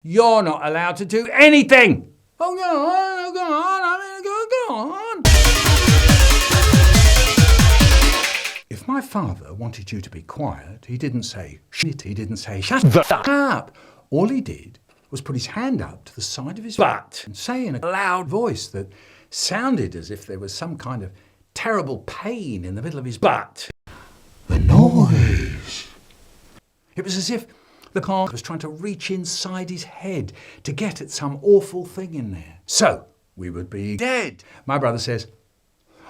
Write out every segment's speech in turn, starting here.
You're not allowed to do anything. Oh, go on. If my father wanted you to be quiet, he didn't say shit, he didn't say shut up. All he did was put his hand up to the side of his butt and say in a loud voice that sounded as if there was some kind of terrible pain in the middle of his butt. The noise. It was as if the car was trying to reach inside his head to get at some awful thing in there. So we would be dead. My brother says,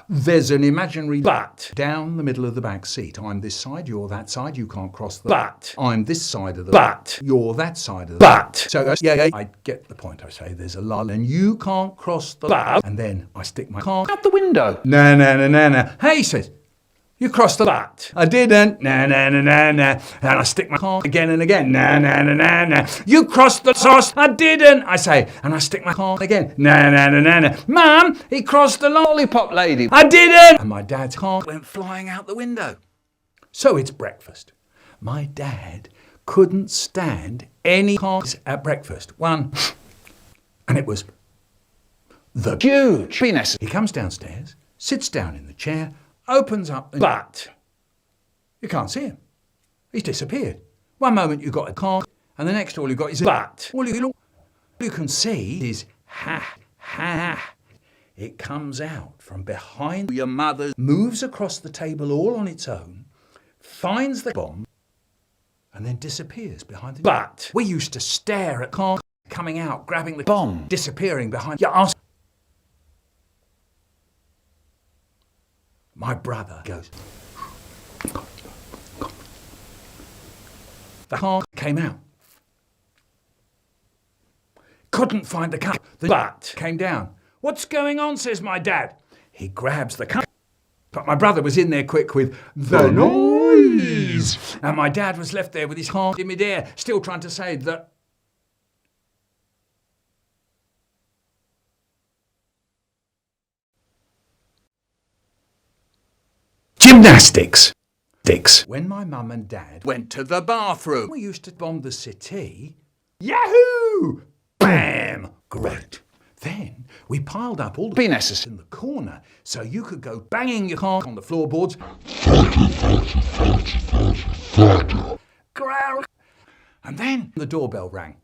there's an imaginary butt down the middle of the back seat. I'm this side, you're that side, you can't cross the butt. I'm this side of the butt, you're that side of the butt. So he goes, yeah, I get the point. I say, there's a lull and you can't cross the butt. And then I stick my car out the window. No. Hey, he says, you crossed the butt. I didn't. No. And I stick my car again and again. No. You crossed the sauce. I didn't. I say, and I stick my car again. No. Mum, he crossed the lollipop lady. I didn't. And my dad's car went flying out the window. So it's breakfast. My dad couldn't stand any cars at breakfast. One, and it was the huge penis. He comes downstairs, sits down in the chair, opens up the butt. You can't see him. He's disappeared. One moment you've got a car, and the next all you've got is a butt. All you can see is ha. It comes out from behind your mother, moves across the table all on its own, finds the bomb, and then disappears behind the butt. We used to stare at car coming out, grabbing the bomb, disappearing behind your ass. My brother goes, the car came out. Couldn't find the car. The butt came down. What's going on, says my dad. He grabs the car. But my brother was in there quick with the noise. And my dad was left there with his heart in midair, still trying to say that. Gymnastics. When my mum and dad went to the bathroom, we used to bomb the city. Yahoo! Bam! Great. Then we piled up all the penises in the corner so you could go banging your car on the floorboards. And then the doorbell rang.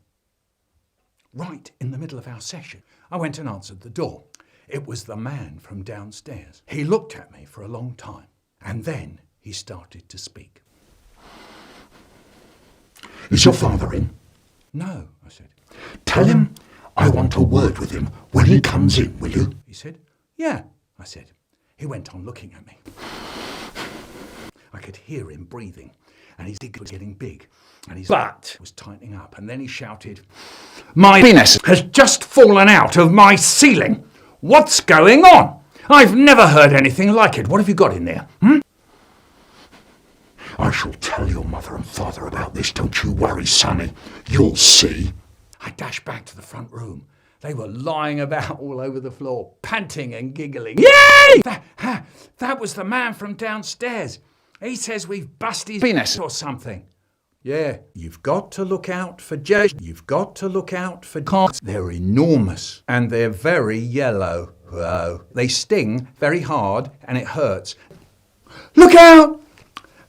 Right in the middle of our session, I went and answered the door. It was the man from downstairs. He looked at me for a long time. And then he started to speak. Is your father in? No, I said. Tell him I want a word with him when he comes in, will you? He said, yeah, I said. He went on looking at me. I could hear him breathing, and his dick was getting big, and his butt was tightening up, and then he shouted, my penis has just fallen out of my ceiling. What's going on? I've never heard anything like it. What have you got in there? I shall tell your mother and father about this, don't you worry, sonny. You'll see. I dashed back to the front room. They were lying about all over the floor, panting and giggling. Yay! That was the man from downstairs. He says we've busted his penis or something. Yeah, you've got to look out for You've got to look out for cars. They're enormous and they're very yellow. Whoa. They sting very hard and it hurts. Look out!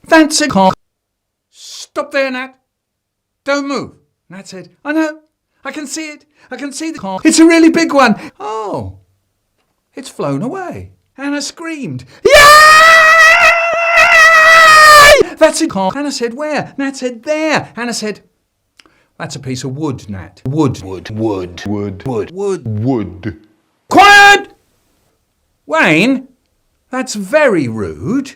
That's a car. Stop there, Nat. Don't move. Nat said, I know. I can see it. I can see the car. It's a really big one. Oh, it's flown away. Anna screamed. Yay! That's a car. Anna said, where? Nat said, there. Anna said, that's a piece of wood, Nat. Wood. Quiet! Wayne, that's very rude.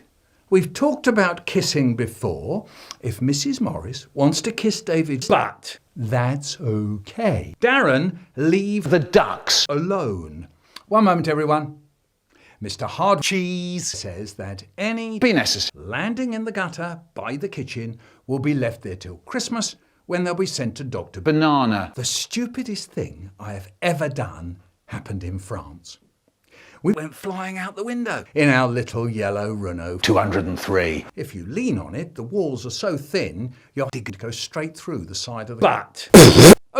We've talked about kissing before. If Mrs. Morris wants to kiss David's butt, that's okay. Darren, leave the ducks alone. One moment, everyone. Mr. Hard Cheese says that any penises landing in the gutter by the kitchen will be left there till Christmas, when they'll be sent to Dr. Banana. The stupidest thing I have ever done happened in France. We went flying out the window in our little yellow Renault 203. If you lean on it, the walls are so thin, your dick could go straight through the side of the butt.